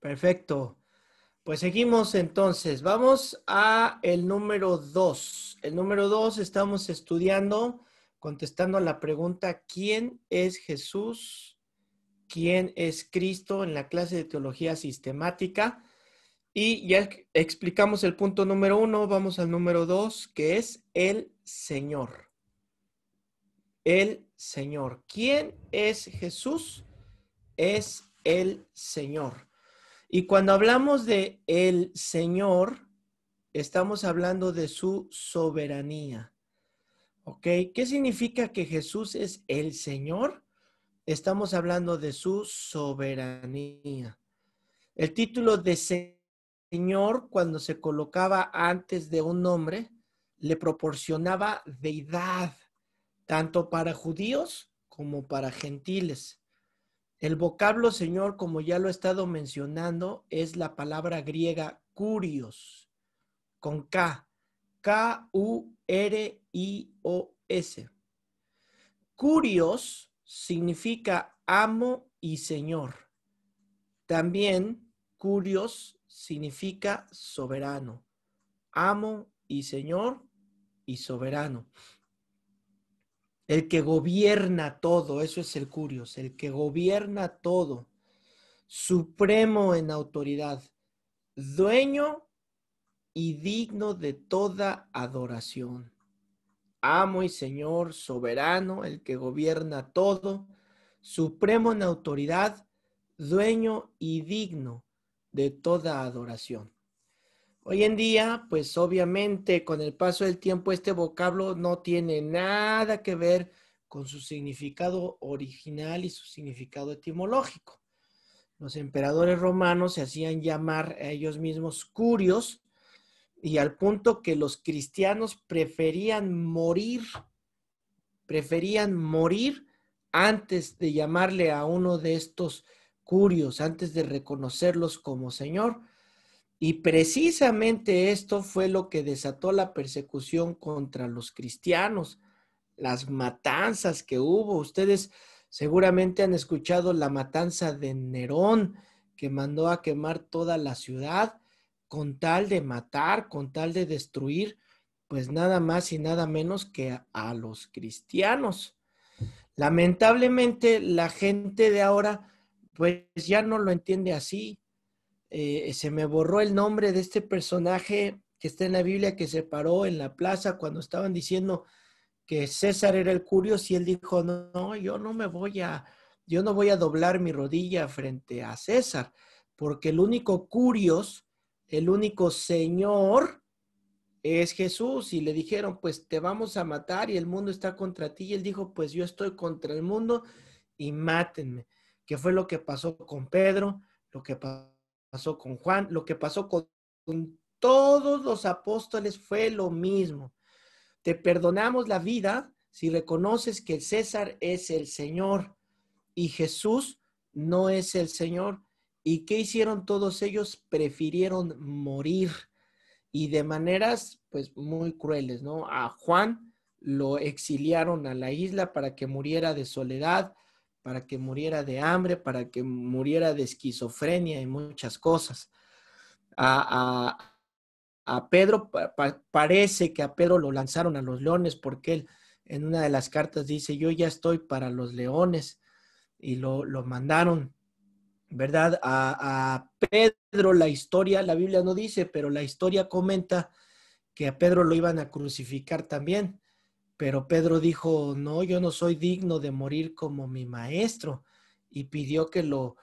Perfecto. Pues seguimos entonces. Vamos a el número 2. El número 2 estamos estudiando, contestando a la pregunta, ¿quién es Jesús? ¿Quién es Cristo? En la clase de teología sistemática. Y ya explicamos el punto número 1. Vamos al número 2, que es el Señor. El Señor. ¿Quién es Jesús? Es el Señor. Y cuando hablamos de el Señor, estamos hablando de su soberanía. ¿Ok? ¿Qué significa que Jesús es el Señor? Estamos hablando de su soberanía. El título de Señor, cuando se colocaba antes de un nombre, le proporcionaba deidad, tanto para judíos como para gentiles. El vocablo Señor, como ya lo he estado mencionando, es la palabra griega kurios, con K, K-U-R-I-O-S. Kurios significa amo y señor. También kurios significa soberano. Amo y señor y soberano. El que gobierna todo, eso es el kurios, el que gobierna todo. Supremo en autoridad, dueño y digno de toda adoración. Amo y Señor, soberano, el que gobierna todo, supremo en autoridad, dueño y digno de toda adoración. Hoy en día, pues obviamente con el paso del tiempo este vocablo no tiene nada que ver con su significado original y su significado etimológico. Los emperadores romanos se hacían llamar a ellos mismos curios y al punto que los cristianos preferían morir antes de llamarle a uno de estos curios, antes de reconocerlos como Señor. Y precisamente esto fue lo que desató la persecución contra los cristianos, las matanzas que hubo. Ustedes seguramente han escuchado la matanza de Nerón, que mandó a quemar toda la ciudad con tal de matar, con tal de destruir, pues nada más y nada menos que a los cristianos. Lamentablemente la gente de ahora pues ya no lo entiende así. Se me borró el nombre de este personaje que está en la Biblia, que se paró en la plaza cuando estaban diciendo que César era el Curios y él dijo, no, no, yo no voy a doblar mi rodilla frente a César, porque el único Curios, el único Señor es Jesús. Y le dijeron, pues te vamos a matar y el mundo está contra ti. Y él dijo, pues yo estoy contra el mundo y mátenme. Que fue lo que pasó con Pedro, lo que pasó con Juan, lo que pasó con todos los apóstoles fue lo mismo. Te perdonamos la vida si reconoces que César es el Señor y Jesús no es el Señor. ¿Y qué hicieron todos ellos? Prefirieron morir y de maneras pues muy crueles, ¿no? A Juan lo exiliaron a la isla para que muriera de soledad, para que muriera de hambre, para que muriera de esquizofrenia y muchas cosas. A, a Pedro, parece que a Pedro lo lanzaron a los leones porque él en una de las cartas dice, yo ya estoy para los leones y lo mandaron, ¿verdad? A Pedro la historia, la Biblia no dice, pero la historia comenta que a Pedro lo iban a crucificar también, pero Pedro dijo, no, yo no soy digno de morir como mi maestro y pidió que lo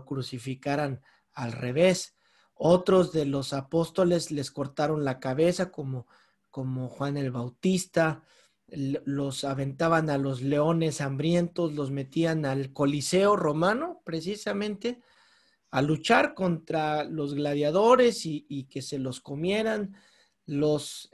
crucificaran al revés. Otros de los apóstoles les cortaron la cabeza como Juan el Bautista, los aventaban a los leones hambrientos, los metían al Coliseo romano precisamente a luchar contra los gladiadores y que se los comieran, los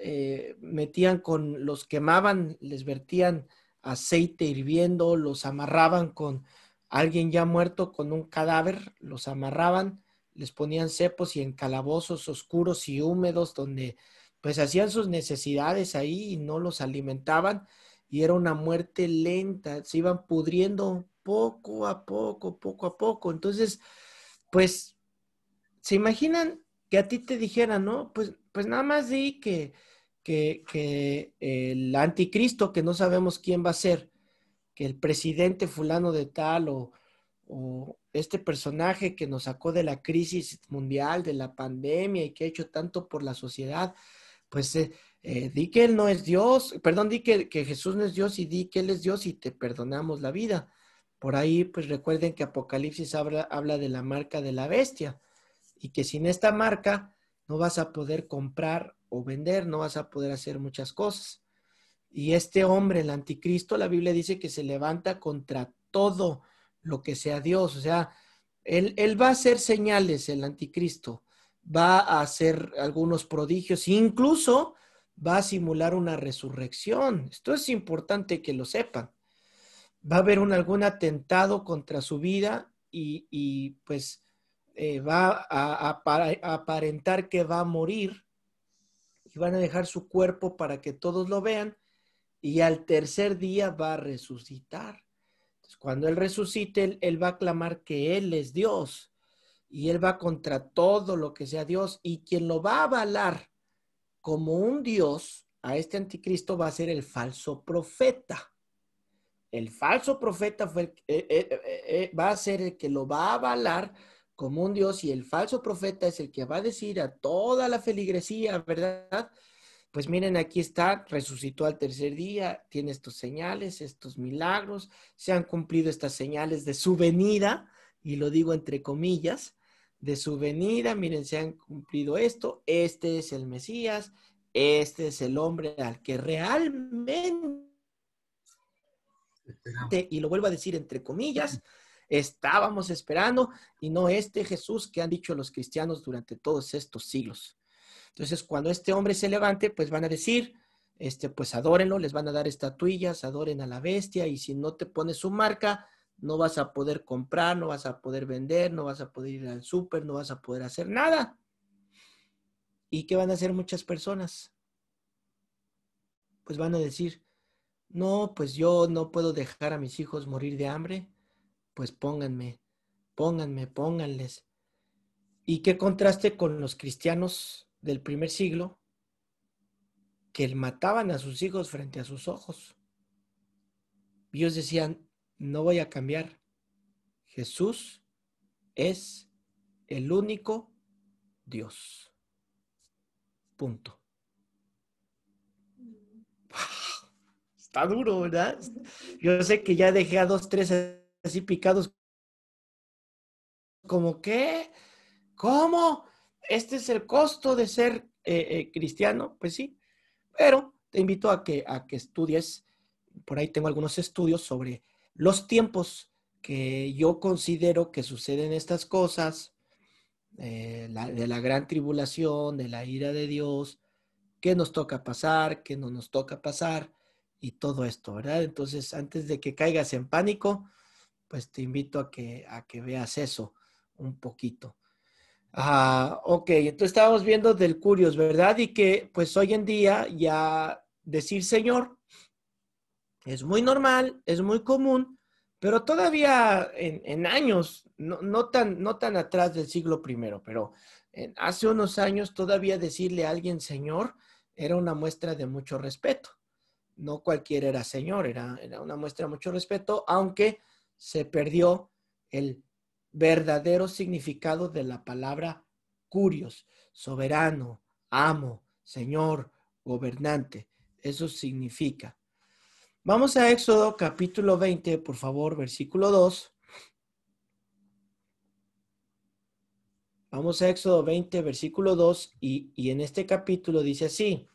metían los quemaban, les vertían aceite hirviendo, los amarraban con alguien ya muerto, con un cadáver, los amarraban, les ponían cepos y en calabozos oscuros y húmedos donde pues hacían sus necesidades ahí y no los alimentaban y era una muerte lenta, se iban pudriendo poco a poco, poco a poco. Entonces, pues ¿se imaginan que a ti te dijeran, no? Pues nada más di que el anticristo, que no sabemos quién va a ser, que el presidente fulano de tal o este personaje que nos sacó de la crisis mundial, de la pandemia y que ha hecho tanto por la sociedad, pues di que Él no es Dios, perdón, di que Jesús no es Dios y di que Él es Dios y te perdonamos la vida. Por ahí, pues recuerden que Apocalipsis habla de la marca de la bestia y que sin esta marca no vas a poder comprar o vender, no vas a poder hacer muchas cosas. Y este hombre, el anticristo, la Biblia dice que se levanta contra todo lo que sea Dios. O sea, él va a hacer señales, el anticristo, va a hacer algunos prodigios, incluso va a simular una resurrección. Esto es importante que lo sepan. Va a haber algún atentado contra su vida y pues va a aparentar que va a morir y van a dejar su cuerpo para que todos lo vean y al tercer día va a resucitar. Entonces, cuando Él resucite, él va a clamar que Él es Dios y Él va contra todo lo que sea Dios y quien lo va a avalar como un Dios a este anticristo va a ser el falso profeta. El falso profeta va a ser el que lo va a avalar como un Dios y el falso profeta es el que va a decir a toda la feligresía, ¿verdad? Pues miren, aquí está, resucitó al tercer día, tiene estos señales, estos milagros, se han cumplido estas señales de su venida, y lo digo entre comillas, de su venida, miren, se han cumplido esto, este es el Mesías, este es el hombre al que realmente, y lo vuelvo a decir entre comillas, estábamos esperando, y no este Jesús que han dicho los cristianos durante todos estos siglos. Entonces, cuando este hombre se levante, pues van a decir, pues adórenlo, les van a dar estatuillas, adoren a la bestia, y si no te pones su marca, no vas a poder comprar, no vas a poder vender, no vas a poder ir al súper, no vas a poder hacer nada. ¿Y qué van a hacer muchas personas? Pues van a decir, no, pues yo no puedo dejar a mis hijos morir de hambre, pues pónganles. ¿Y qué contraste con los cristianos del primer siglo que mataban a sus hijos frente a sus ojos? Ellos decían, no voy a cambiar. Jesús es el único Dios. Punto. Está duro, ¿verdad? Yo sé que ya dejé a 2, 3 así picados. ¿Cómo qué? ¿Cómo? ¿Este es el costo de ser cristiano? Pues sí, pero te invito a que estudies. Por ahí tengo algunos estudios sobre los tiempos que yo considero que suceden estas cosas, de la gran tribulación, de la ira de Dios, qué nos toca pasar, qué no nos toca pasar y todo esto, ¿verdad? Entonces, antes de que caigas en pánico, pues te invito a que veas eso un poquito. Ok, entonces estábamos viendo del Curios, ¿verdad? Y que pues hoy en día ya decir Señor es muy normal, es muy común, pero todavía en años, no tan atrás del siglo primero, pero hace unos años todavía decirle a alguien Señor era una muestra de mucho respeto. No cualquiera era Señor, era una muestra de mucho respeto, aunque se perdió el verdadero significado de la palabra curios, soberano, amo, Señor, gobernante. Eso significa. Vamos a Éxodo capítulo 20, por favor, versículo 2. Vamos a Éxodo 20, versículo 2, y en este capítulo dice así,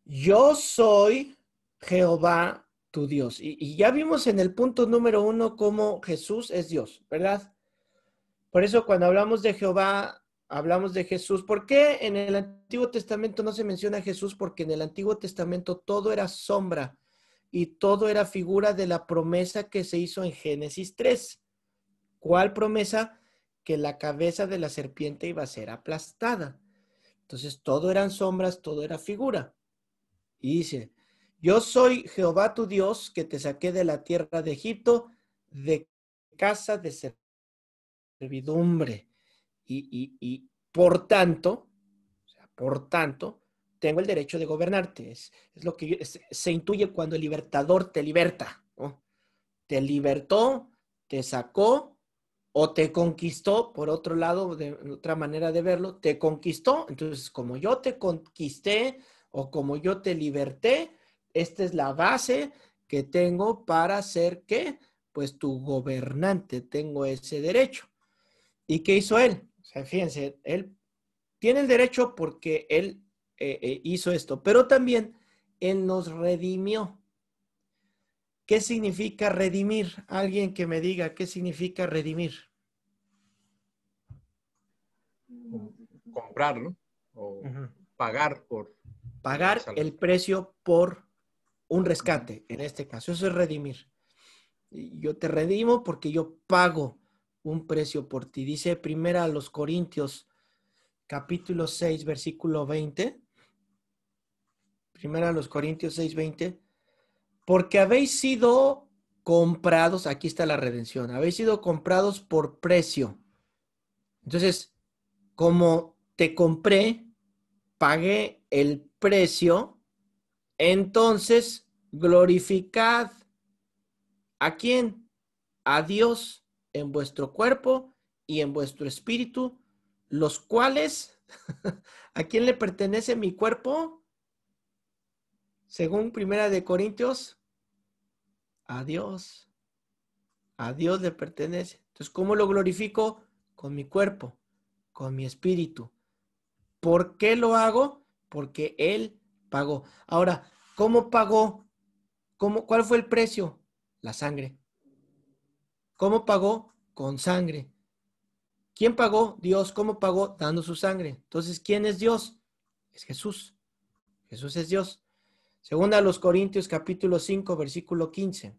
yo soy Jehová tu Dios. Y ya vimos en el punto número 1 cómo Jesús es Dios, ¿verdad? Por eso cuando hablamos de Jehová, hablamos de Jesús. ¿Por qué en el Antiguo Testamento no se menciona Jesús? Porque en el Antiguo Testamento todo era sombra y todo era figura de la promesa que se hizo en Génesis 3. ¿Cuál promesa? Que la cabeza de la serpiente iba a ser aplastada. Entonces todo eran sombras, todo era figura. Y dice, yo soy Jehová tu Dios que te saqué de la tierra de Egipto, de casa de servidumbre. y por tanto, tengo el derecho de gobernarte. Es lo que se intuye cuando el libertador te liberta, ¿no? Te libertó, te sacó o te conquistó, por otro lado, de otra manera de verlo, te conquistó. Entonces, como yo te conquisté o como yo te liberté, esta es la base que tengo para ser, ¿qué? Pues tu gobernante, tengo ese derecho. ¿Y qué hizo él? O sea, fíjense, él tiene el derecho porque él hizo esto, pero también él nos redimió. ¿Qué significa redimir? Alguien que me diga qué significa redimir. Comprar, ¿no? O pagar por la Pagar el salvación. precio por un rescate, en este caso. Eso es redimir. Yo te redimo porque yo pago un precio por ti. Dice primera a los Corintios, capítulo 6, versículo 20. Primera a los Corintios 6, 20. Porque habéis sido comprados, aquí está la redención, habéis sido comprados por precio. Entonces, como te compré, pagué el precio, entonces glorificad ¿a quién? A Dios en vuestro cuerpo y en vuestro espíritu, los cuales, ¿a quién le pertenece mi cuerpo? Según Primera de Corintios, a Dios. A Dios le pertenece. Entonces, ¿cómo lo glorifico? Con mi cuerpo, con mi espíritu. ¿Por qué lo hago? Porque Él pagó. Ahora, ¿cómo pagó? ¿Cuál fue el precio? La sangre. ¿Cómo pagó? Con sangre. ¿Quién pagó? Dios. ¿Cómo pagó? Dando su sangre. Entonces, ¿quién es Dios? Es Jesús. Jesús es Dios. Segunda a los Corintios capítulo 5, versículo 15.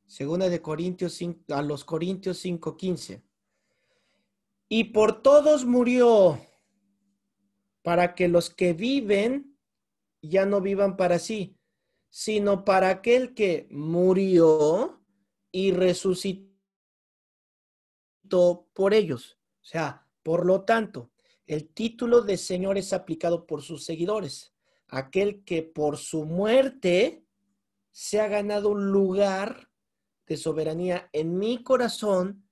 Segunda de Corintios 5, a los Corintios 5, 15. Y por todos murió, para que los que viven ya no vivan para sí, sino para aquel que murió y resucitó por ellos. O sea, por lo tanto, el título de Señor es aplicado por sus seguidores. Aquel que por su muerte se ha ganado un lugar de soberanía en mi corazón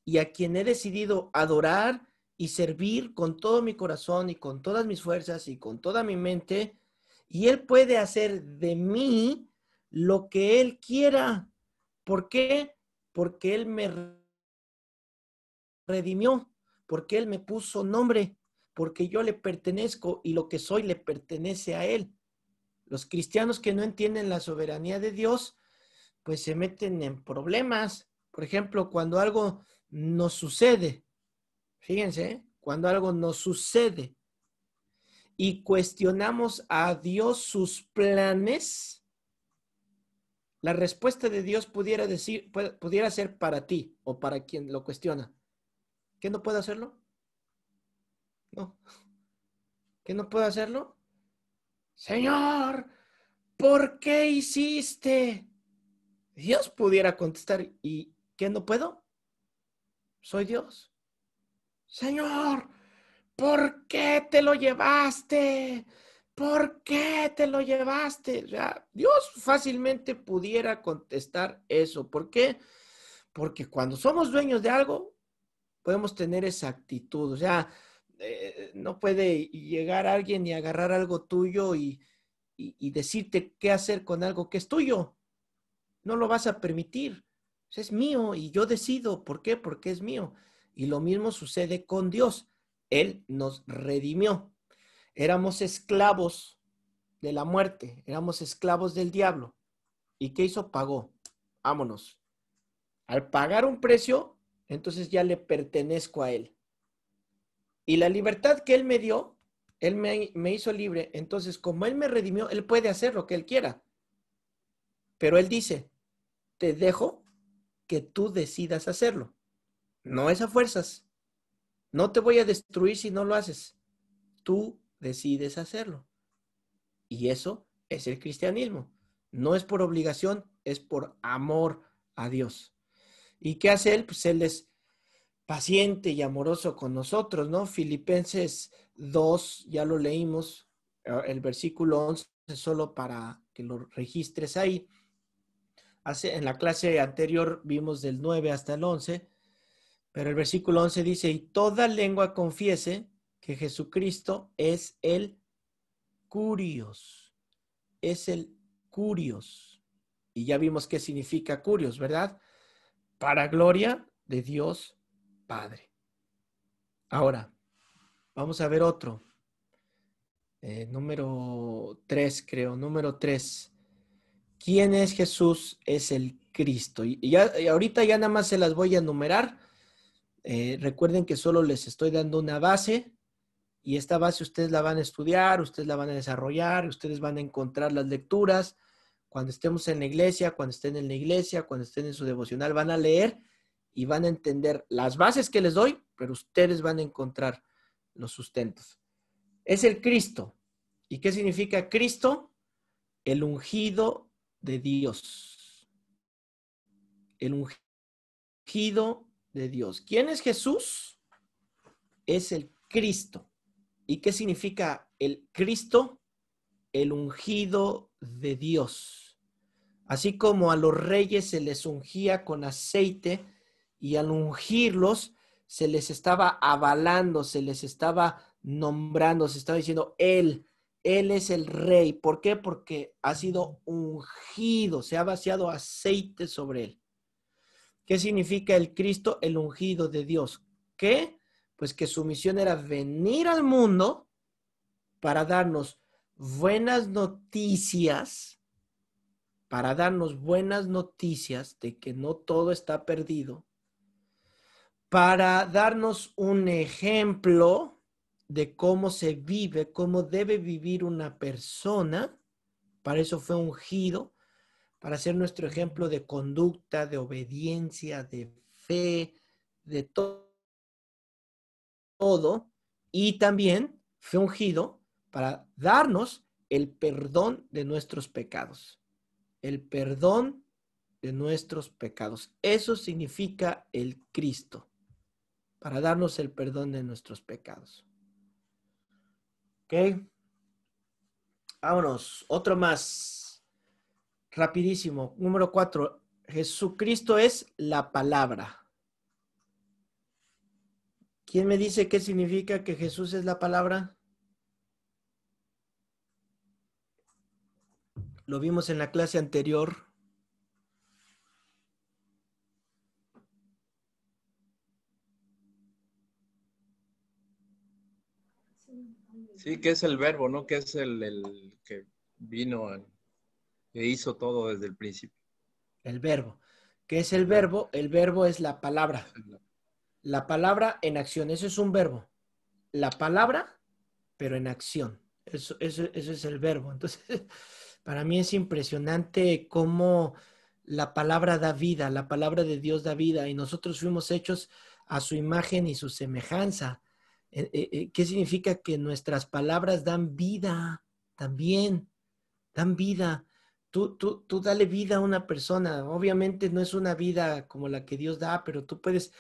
y a quien he decidido adorar y servir con todo mi corazón y con todas mis fuerzas y con toda mi mente, y Él puede hacer de mí lo que Él quiera. ¿Por qué? Porque Él me redimió, porque Él me puso nombre, porque yo le pertenezco y lo que soy le pertenece a Él. Los cristianos que no entienden la soberanía de Dios, pues se meten en problemas. Por ejemplo, cuando algo nos sucede, fíjense, cuando algo nos sucede y cuestionamos a Dios sus planes, la respuesta de Dios pudiera ser para ti o para quien lo cuestiona. ¿Que no puedo hacerlo? No. ¿Que no puedo hacerlo? Señor, ¿por qué hiciste? Dios pudiera contestar, ¿y qué no puedo? Soy Dios. Señor, ¿por qué te lo llevaste? ¿Por qué te lo llevaste? O sea, Dios fácilmente pudiera contestar eso. ¿Por qué? Porque cuando somos dueños de algo, podemos tener esa actitud. O sea, no puede llegar alguien y agarrar algo tuyo y decirte qué hacer con algo que es tuyo. No lo vas a permitir. Es mío y yo decido. ¿Por qué? Porque es mío. Y lo mismo sucede con Dios. Él nos redimió. Éramos esclavos de la muerte, éramos esclavos del diablo. ¿Y qué hizo? Pagó. Vámonos. Al pagar un precio, entonces ya le pertenezco a Él. Y la libertad que Él me dio, Él me hizo libre. Entonces, como Él me redimió, Él puede hacer lo que Él quiera. Pero Él dice, te dejo que tú decidas hacerlo. No es a fuerzas. No te voy a destruir si no lo haces. Tú decides hacerlo. Y eso es el cristianismo. No es por obligación, es por amor a Dios. ¿Y qué hace Él? Pues Él paciente y amoroso con nosotros, ¿no? Filipenses 2, ya lo leímos, el versículo 11, solo para que lo registres ahí. En la clase anterior vimos del 9 hasta el 11, pero el versículo 11 dice, y toda lengua confiese que Jesucristo es el Curios, es el Curios. Y ya vimos qué significa Curios, ¿verdad? Para gloria de Dios Padre. Ahora, vamos a ver otro. Número 3, creo. Número 3. ¿Quién es Jesús? Es el Cristo. Y ahorita ya nada más se las voy a enumerar. Recuerden que solo les estoy dando una base. Y esta base ustedes la van a estudiar, ustedes la van a desarrollar, ustedes van a encontrar las lecturas. Cuando estemos en la iglesia, cuando estén en la iglesia, cuando estén en su devocional, van a leer y van a entender las bases que les doy, pero ustedes van a encontrar los sustentos. Es el Cristo. ¿Y qué significa Cristo? El ungido de Dios. El ungido de Dios. ¿Quién es Jesús? Es el Cristo. ¿Y qué significa el Cristo? El ungido de Dios. Así como a los reyes se les ungía con aceite y al ungirlos se les estaba avalando, se les estaba nombrando, se estaba diciendo Él es el rey. ¿Por qué? Porque ha sido ungido, se ha vaciado aceite sobre él. ¿Qué significa el Cristo? El ungido de Dios. ¿Qué? Pues que su misión era venir al mundo para darnos buenas noticias, de que no todo está perdido, para darnos un ejemplo de cómo se vive, cómo debe vivir una persona. Para eso fue ungido, para ser nuestro ejemplo de conducta, de obediencia, de fe, de todo. Y también fue ungido para darnos el perdón de nuestros pecados. El perdón de nuestros pecados. Eso significa el Cristo, para darnos el perdón de nuestros pecados. ¿Ok? Vámonos, otro más. Rapidísimo. Número 4. Jesucristo es la palabra. ¿Quién me dice qué significa que Jesús es la palabra? Lo vimos en la clase anterior. Sí, que es el verbo, ¿no? Que es el que vino e hizo todo desde el principio. El verbo. ¿Qué es el verbo? El verbo es la palabra. La palabra en acción. Eso es un verbo. La palabra, pero en acción. Eso es el verbo. Entonces, para mí es impresionante cómo la palabra da vida, la palabra de Dios da vida, y nosotros fuimos hechos a su imagen y su semejanza. ¿Qué significa? Que nuestras palabras dan vida también, dan vida. Tú dale vida a una persona. Obviamente no es una vida como la que Dios da, pero tú puedes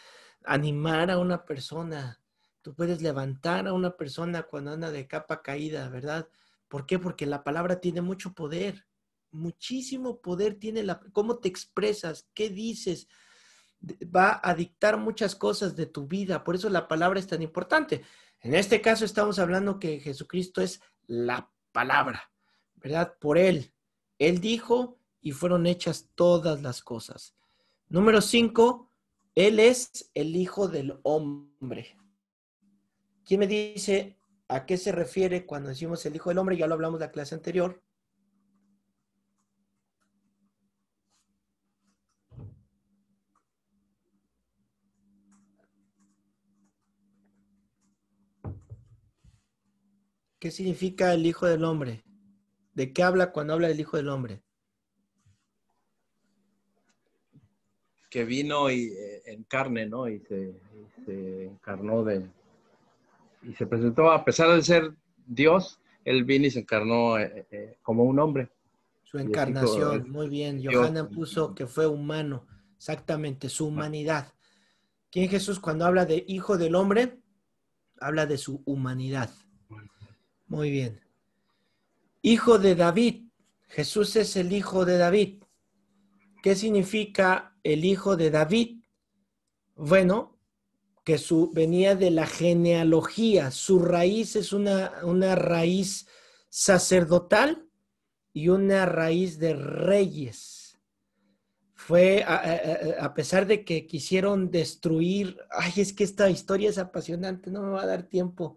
animar a una persona. Tú puedes levantar a una persona cuando anda de capa caída, ¿verdad? ¿Por qué? Porque la palabra tiene mucho poder. Muchísimo poder tiene cómo te expresas, qué dices, va a dictar muchas cosas de tu vida. Por eso la palabra es tan importante. En este caso estamos hablando que Jesucristo es la palabra, ¿verdad? Por Él. Él dijo y fueron hechas todas las cosas. Número 5, Él es el Hijo del Hombre. ¿Quién me dice a qué se refiere cuando decimos el Hijo del Hombre? Ya lo hablamos en la clase anterior. ¿Qué significa el Hijo del Hombre? ¿De qué habla cuando habla del Hijo del Hombre? Que vino en carne, ¿no? Y se encarnó y se presentó, a pesar de ser Dios, él vino y se encarnó como un hombre. Su encarnación, muy bien. Dios. Johanna puso que fue humano, exactamente, su humanidad. ¿Quién Jesús cuando habla de hijo del hombre? Habla de su humanidad. Muy bien. Hijo de David. Jesús es el hijo de David. ¿Qué significa el hijo de David? Bueno, que venía de la genealogía. Su raíz es una raíz sacerdotal y una raíz de reyes. Fue, a pesar de que quisieron destruir, ay, es que esta historia es apasionante, no me va a dar tiempo,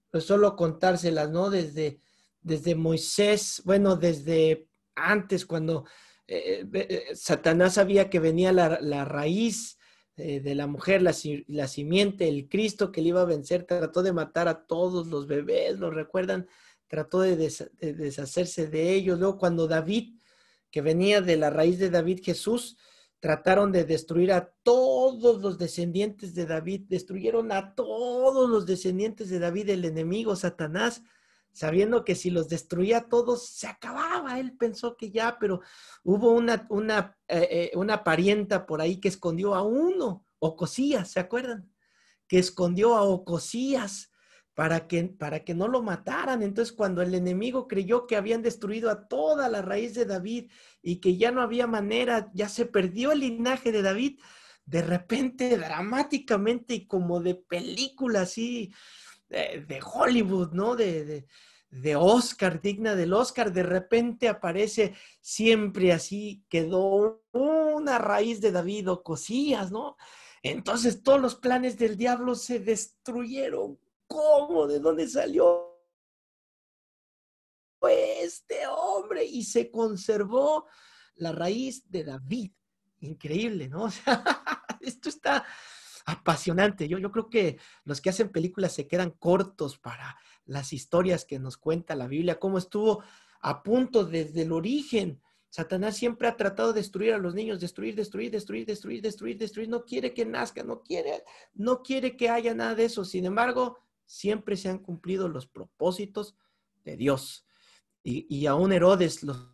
pues solo contárselas, ¿no? Desde Moisés, bueno, desde antes, cuando Satanás sabía que venía la raíz de la mujer, la simiente, el Cristo que le iba a vencer, trató de matar a todos los bebés, ¿lo recuerdan? Trató de deshacerse de ellos. Luego, cuando David, que venía de la raíz de David, Jesús, trataron de destruir a todos los descendientes de David, destruyeron a todos los descendientes de David, el enemigo Satanás, sabiendo que si los destruía a todos se acababa. Él pensó que ya, pero hubo una parienta por ahí que escondió a uno, Ocosías, ¿se acuerdan? Que escondió a Ocosías para que no lo mataran. Entonces, cuando el enemigo creyó que habían destruido a toda la raíz de David y que ya no había manera, ya se perdió el linaje de David, de repente, dramáticamente y como de película así, de Hollywood, ¿no? De Oscar, digna del Oscar, de repente aparece siempre así, quedó una raíz de David, Ocosías, ¿no? Entonces todos los planes del diablo se destruyeron. ¿Cómo? ¿De dónde salió este hombre? Y se conservó la raíz de David. Increíble, ¿no? O sea, esto está apasionante. Yo creo que los que hacen películas se quedan cortos para las historias que nos cuenta la Biblia, cómo estuvo a punto desde el origen. Satanás siempre ha tratado de destruir a los niños, destruir, destruir, destruir, destruir, destruir, destruir. No quiere que nazca, no quiere que haya nada de eso. Sin embargo, siempre se han cumplido los propósitos de Dios. Y aún Herodes los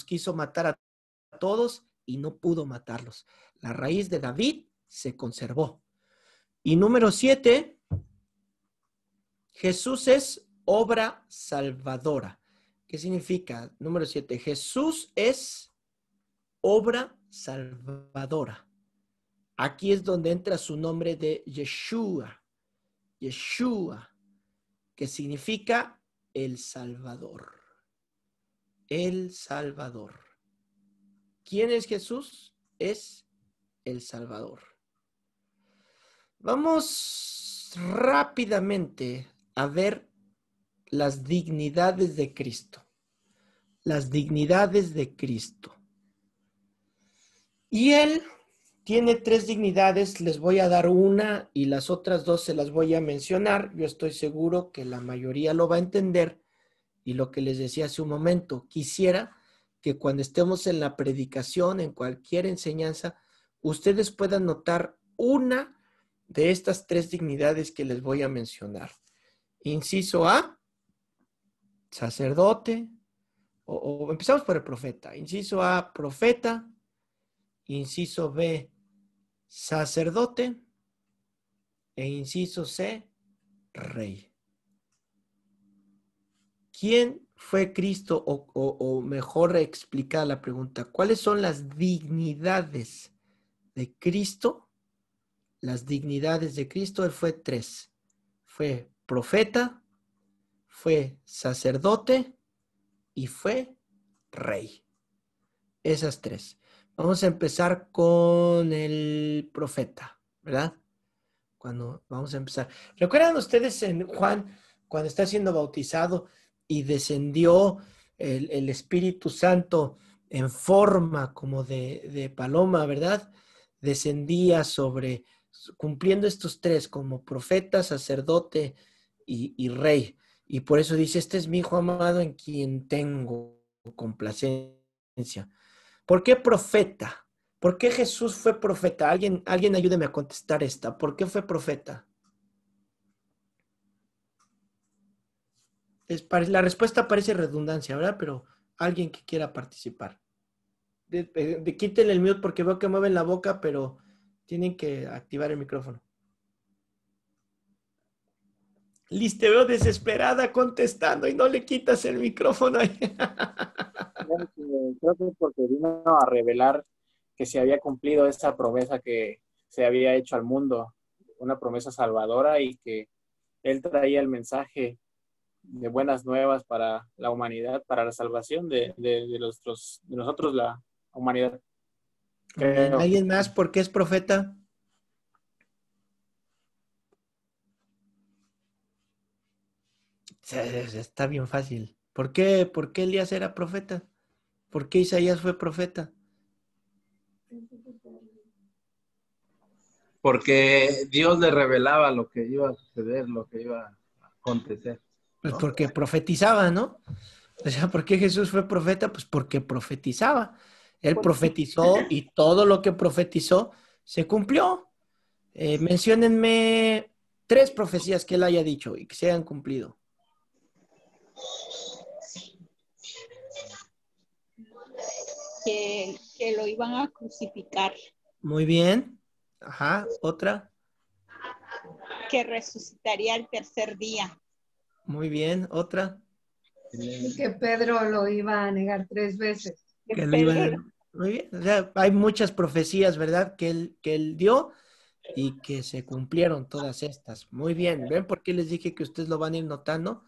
quiso matar a todos y no pudo matarlos. La raíz de David se conservó. Y número 7, Jesús es obra salvadora. ¿Qué significa? Número 7, Jesús es obra salvadora. Aquí es donde entra su nombre de Yeshua. Yeshua, que significa el Salvador. El Salvador. ¿Quién es Jesús? Es el Salvador. Vamos rápidamente a ver las dignidades de Cristo. Las dignidades de Cristo. Y Él tiene 3 dignidades, les voy a dar una y las otras 2 se las voy a mencionar. Yo estoy seguro que la mayoría lo va a entender. Y lo que les decía hace un momento, quisiera que cuando estemos en la predicación, en cualquier enseñanza, ustedes puedan notar una de estas 3 dignidades que les voy a mencionar. Inciso A, sacerdote, o empezamos por el profeta. Inciso A, profeta. Inciso B, sacerdote. E inciso C, rey. ¿Quién fue Cristo? O mejor explicada la pregunta, ¿cuáles son las dignidades de Cristo? Las dignidades de Cristo, él fue 3. Fue profeta, fue sacerdote y fue rey. Esas 3. Vamos a empezar con el profeta, ¿verdad? Vamos a empezar. ¿Recuerdan ustedes en Juan, cuando está siendo bautizado y descendió el Espíritu Santo en forma como de paloma, ¿verdad? Descendía cumpliendo estos 3 como profeta, sacerdote y rey. Y por eso dice, este es mi hijo amado en quien tengo complacencia. ¿Por qué profeta? ¿Por qué Jesús fue profeta? Alguien ayúdeme a contestar esta. ¿Por qué fue profeta? La respuesta parece redundancia, ¿verdad? Pero alguien que quiera participar. Quítenle el mute porque veo que mueven la boca, pero Tienen que activar el micrófono. Liz, te veo desesperada contestando y no le quitas el micrófono ahí. Creo que es porque vino a revelar que se había cumplido esa promesa que se había hecho al mundo, una promesa salvadora, y que él traía el mensaje de buenas nuevas para la humanidad, para la salvación de nosotros, la humanidad. Creo. ¿Alguien más por qué es profeta? Está bien fácil. ¿Por qué Elías era profeta? ¿Por qué Isaías fue profeta? Porque Dios le revelaba lo que iba a suceder, lo que iba a acontecer, Pues ¿no? porque profetizaba, ¿no? O sea, ¿por qué Jesús fue profeta? Pues porque profetizaba. Él profetizó y todo lo que profetizó se cumplió. Menciónenme 3 profecías que él haya dicho y que se hayan cumplido. Que lo iban a crucificar. Muy bien. Ajá, otra. Que resucitaría el tercer día. Muy bien, otra. Que Pedro lo iba a negar 3 veces. Que lo iban a... Muy bien. O sea, hay muchas profecías, ¿verdad? Que él dio y que se cumplieron todas estas. Muy bien. ¿Ven por qué les dije que ustedes lo van a ir notando?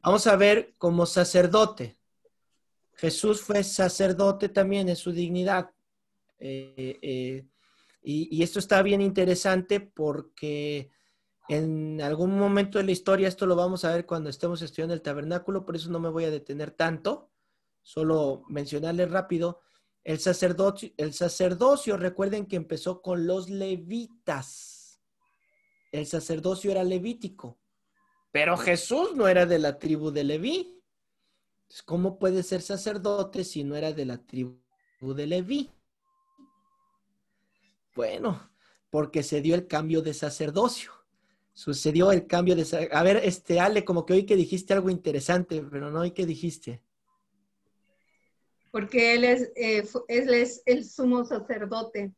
Vamos a ver como sacerdote. Jesús fue sacerdote también, es su dignidad. Y esto está bien interesante porque en algún momento de la historia, esto lo vamos a ver cuando estemos estudiando el tabernáculo, por eso no me voy a detener tanto, solo mencionarles rápido. El sacerdocio, recuerden que empezó con los levitas. El sacerdocio era levítico, pero Jesús no era de la tribu de Leví. ¿Cómo puede ser sacerdote si no era de la tribu de Leví? Bueno, porque se dio el cambio de sacerdocio. Sucedió el cambio de... A ver, Ale, como que oí que dijiste algo interesante, pero no oí que dijiste. Porque él es el sumo sacerdote.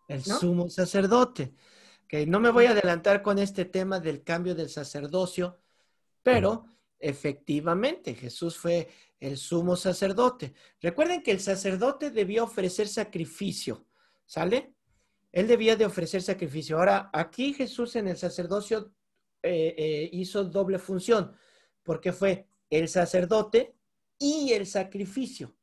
El ¿no? sumo sacerdote. Okay, no me voy a adelantar con este tema del cambio del sacerdocio, pero efectivamente Jesús fue el sumo sacerdote. Recuerden que el sacerdote debía ofrecer sacrificio, ¿sale? Él debía de ofrecer sacrificio. Ahora, aquí Jesús en el sacerdocio hizo doble función, porque fue el sacerdote y el sacrificio,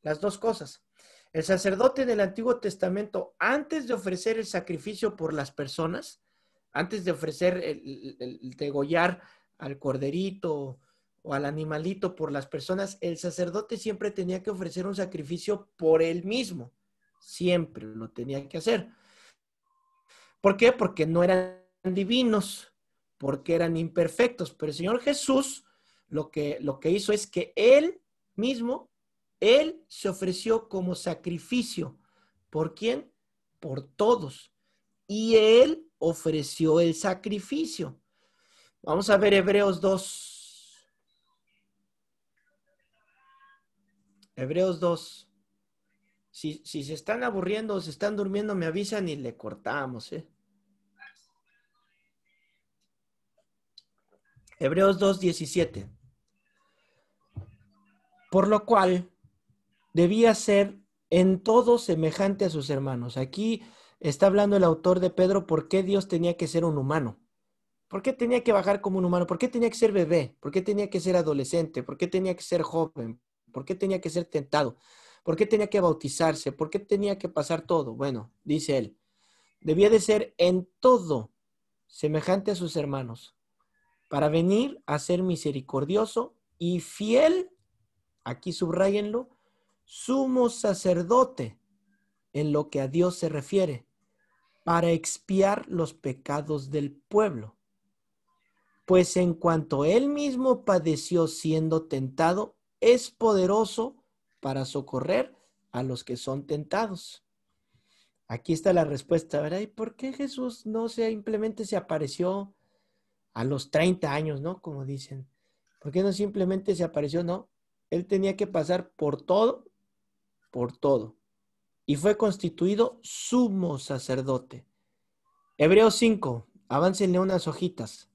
las dos cosas. El sacerdote del Antiguo Testamento, antes de ofrecer el sacrificio por las personas, antes de ofrecer el degollar al corderito o al animalito por las personas, el sacerdote siempre tenía que ofrecer un sacrificio por él mismo. Siempre lo tenía que hacer. ¿Por qué? Porque no eran divinos, porque eran imperfectos. Pero el Señor Jesús lo que hizo es que Él mismo, Él se ofreció como sacrificio. ¿Por quién? Por todos. Y Él ofreció el sacrificio. Vamos a ver Hebreos 2. Hebreos 2. Si se están aburriendo o se están durmiendo, me avisan y le cortamos, ¿eh? Hebreos 2:17. Por lo cual debía ser en todo semejante a sus hermanos. Aquí está hablando el autor de Pedro por qué Dios tenía que ser un humano. ¿Por qué tenía que bajar como un humano? ¿Por qué tenía que ser bebé? ¿Por qué tenía que ser adolescente? ¿Por qué tenía que ser joven? ¿Por qué tenía que ser tentado? ¿Por qué tenía que bautizarse? ¿Por qué tenía que pasar todo? Bueno, dice él, debía de ser en todo semejante a sus hermanos, para venir a ser misericordioso y fiel, aquí subrayenlo, sumo sacerdote en lo que a Dios se refiere, para expiar los pecados del pueblo. Pues en cuanto él mismo padeció siendo tentado, es poderoso para socorrer a los que son tentados. Aquí está la respuesta, ¿verdad? ¿Y por qué Jesús no simplemente se apareció a los 30 años, ¿no? Como dicen. ¿Por qué no simplemente se apareció? No, él tenía que pasar por todo, y fue constituido sumo sacerdote. Hebreos 5, aváncenle unas hojitas.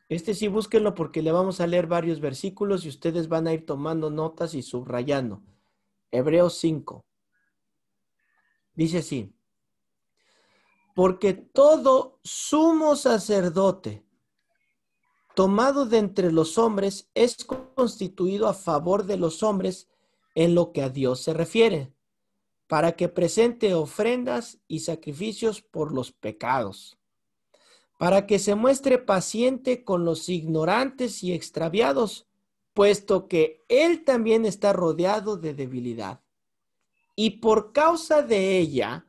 Este sí búsquenlo porque le vamos a leer varios versículos y ustedes van a ir tomando notas y subrayando. Hebreos 5. Dice así: porque todo sumo sacerdote tomado de entre los hombres es constituido a favor de los hombres en lo que a Dios se refiere, para que presente ofrendas y sacrificios por los pecados, para que se muestre paciente con los ignorantes y extraviados, puesto que él también está rodeado de debilidad. Y por causa de ella,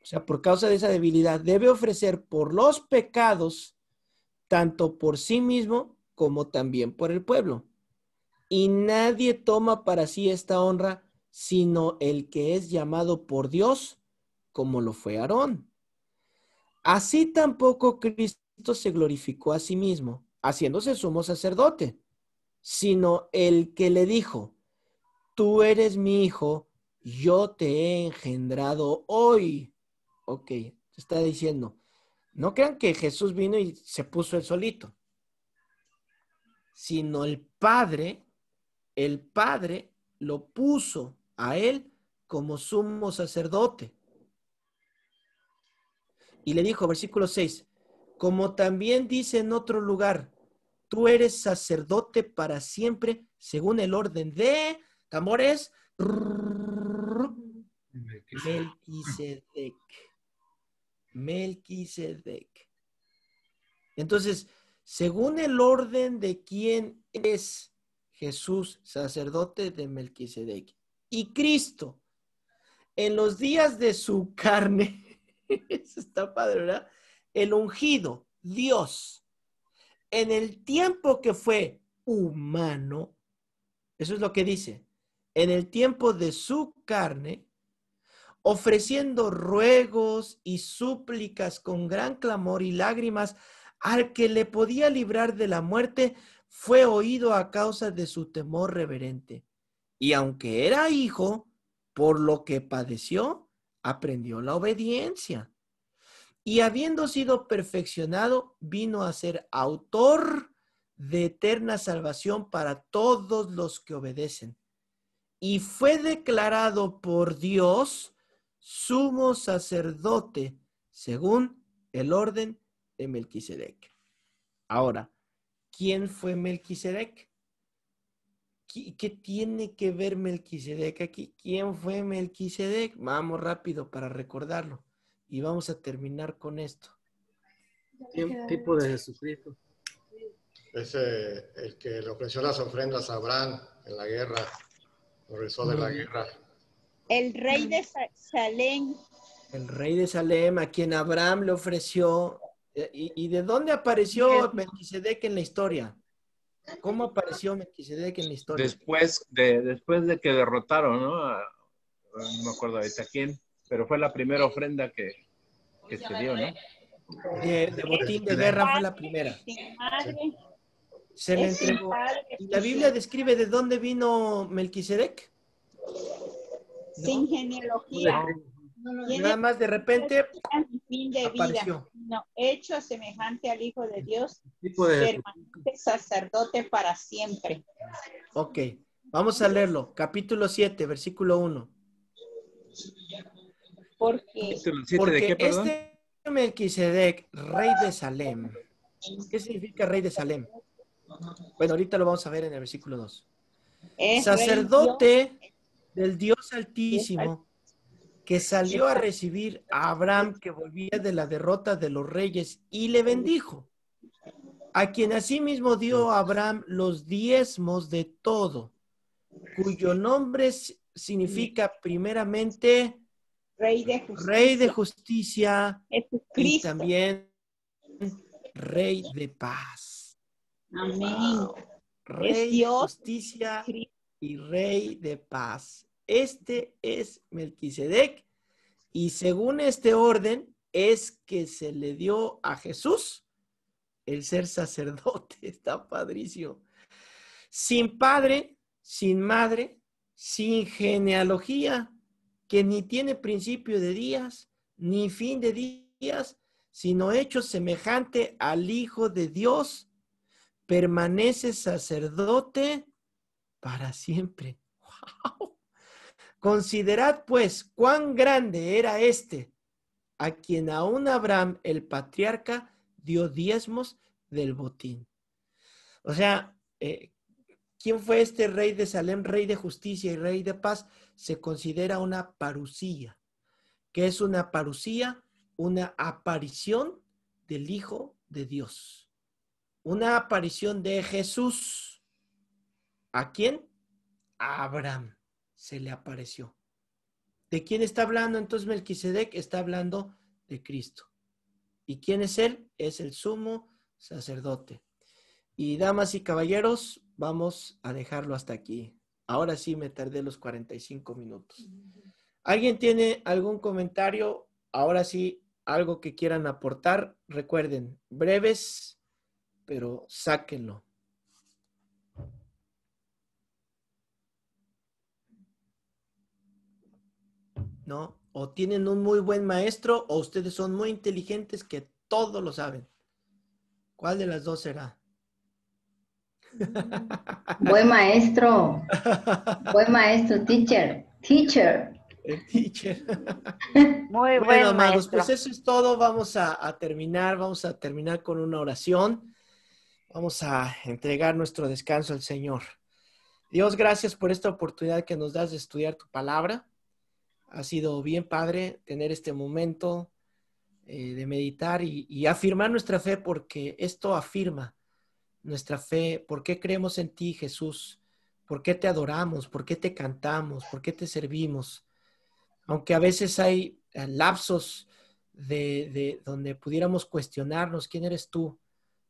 o sea, por causa de esa debilidad, debe ofrecer por los pecados, tanto por sí mismo como también por el pueblo. Y nadie toma para sí esta honra, sino el que es llamado por Dios, como lo fue Aarón. Así tampoco Cristo se glorificó a sí mismo, haciéndose sumo sacerdote, sino el que le dijo: tú eres mi hijo, yo te he engendrado hoy. Ok, está diciendo, no crean que Jesús vino y se puso él solito, sino el Padre lo puso a él como sumo sacerdote. Y le dijo, versículo 6, como también dice en otro lugar, tú eres sacerdote para siempre, según el orden de, tambores, Melquisedec. Entonces, según el orden de quién es Jesús, sacerdote de Melquisedec. Y Cristo, en los días de su carne, eso está padre, ¿verdad? El ungido, Dios, en el tiempo que fue humano, eso es lo que dice, en el tiempo de su carne, ofreciendo ruegos y súplicas con gran clamor y lágrimas al que le podía librar de la muerte, fue oído a causa de su temor reverente. Y aunque era hijo, por lo que padeció, aprendió la obediencia. Y habiendo sido perfeccionado, vino a ser autor de eterna salvación para todos los que obedecen. Y fue declarado por Dios sumo sacerdote según el orden de Melquisedec. Ahora, ¿quién fue Melquisedec? ¿Qué tiene que ver Melquisedec aquí? ¿Quién fue Melquisedec? Vamos rápido para recordarlo. Y vamos a terminar con esto. Tipo de Jesucristo. Es el que le ofreció las ofrendas a Abraham en la guerra, regresó de la guerra. El rey de Salem. El rey de Salem, a quien Abraham le ofreció. ¿Y de dónde apareció Melquisedec en la historia? ¿Cómo apareció Melquisedec en la historia? Después de que derrotaron, ¿no? No me acuerdo ahorita quién, pero fue la primera ofrenda que se dio, ¿no? De botín de guerra fue la primera. Sin madre. Se le entregó. ¿Y la Biblia describe de dónde vino Melquisedec? Sin genealogía. Nada más de repente fin de apareció. vida, no, hecho semejante al Hijo de Dios, Tipo de permanente sacerdote para siempre. Ok, vamos a leerlo. Capítulo 7, versículo 1. Porque ¿De qué, perdón? Este Melquisedec, rey de Salem. ¿Qué significa rey de Salem? Bueno, ahorita lo vamos a ver en el versículo 2. es Sacerdote del Dios Altísimo, que salió a recibir a Abraham, que volvía de la derrota de los reyes, y le bendijo, a quien asimismo dio a Abraham los diezmos de todo, cuyo nombre significa primeramente Rey de justicia. Rey de justicia y Jesucristo. también Rey de paz. Amén. Wow. Rey de Dios. justicia y Rey de paz. Este es Melquisedec, y según este orden es que se le dio a Jesús el ser sacerdote. Está padrísimo. Sin padre, sin madre, sin genealogía, que ni tiene principio de días, ni fin de días, sino hecho semejante al Hijo de Dios, permanece sacerdote para siempre. ¡Wow! Considerad pues cuán grande era este, a quien aún Abraham, el patriarca, dio diezmos del botín. O sea, ¿quién fue este rey de Salem, rey de justicia y rey de paz? Se considera una parusía. ¿Qué es una parusía? Una aparición del Hijo de Dios. Una aparición de Jesús. ¿A quién? A Abraham se le apareció. ¿De quién está hablando entonces Melquisedec? Está hablando de Cristo. ¿Y quién es él? Es el sumo sacerdote. Y damas y caballeros, vamos a dejarlo hasta aquí. Ahora sí me tardé los 45 minutos. ¿Alguien tiene algún comentario? Ahora sí, algo que quieran aportar. Recuerden, breves, pero sáquenlo. ¿No? O tienen un muy buen maestro o ustedes son muy inteligentes que todo lo saben. ¿Cuál de las dos será? Buen maestro, teacher. El teacher. Muy Bueno, buen amados, maestro. pues eso es todo. Vamos a terminar con una oración. Vamos a entregar nuestro descanso al Señor. Dios, gracias por esta oportunidad que nos das de estudiar tu palabra. Ha sido bien padre tener este momento de meditar y afirmar nuestra fe, porque esto afirma nuestra fe. ¿Por qué creemos en ti, Jesús? ¿Por qué te adoramos? ¿Por qué te cantamos? ¿Por qué te servimos? Aunque a veces hay lapsos de donde pudiéramos cuestionarnos quién eres tú.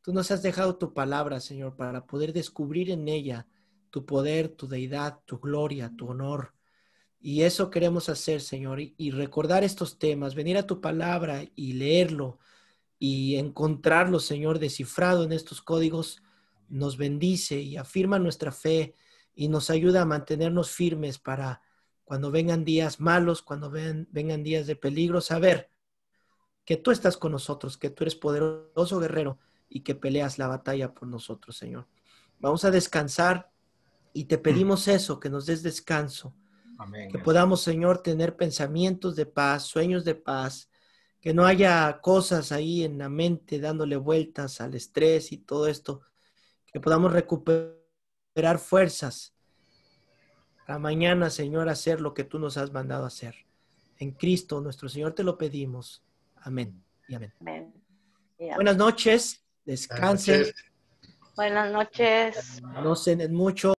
Tú nos has dejado tu palabra, Señor, para poder descubrir en ella tu poder, tu deidad, tu gloria, tu honor. Y eso queremos hacer, Señor, y recordar estos temas, venir a tu palabra y leerlo y encontrarlo, Señor, descifrado en estos códigos, nos bendice y afirma nuestra fe y nos ayuda a mantenernos firmes para cuando vengan días malos, cuando vengan días de peligro, saber que tú estás con nosotros, que tú eres poderoso guerrero y que peleas la batalla por nosotros, Señor. Vamos a descansar y te pedimos eso, que nos des descanso. Amén. Que podamos, Señor, tener pensamientos de paz, sueños de paz, que no haya cosas ahí en la mente dándole vueltas al estrés y todo esto, que podamos recuperar fuerzas para mañana, Señor, hacer lo que tú nos has mandado hacer. En Cristo, nuestro Señor, te lo pedimos. Amén y amén. Amén. Y amén. Buenas noches, descansen, Buenas noches. Buenas noches. no cenen mucho.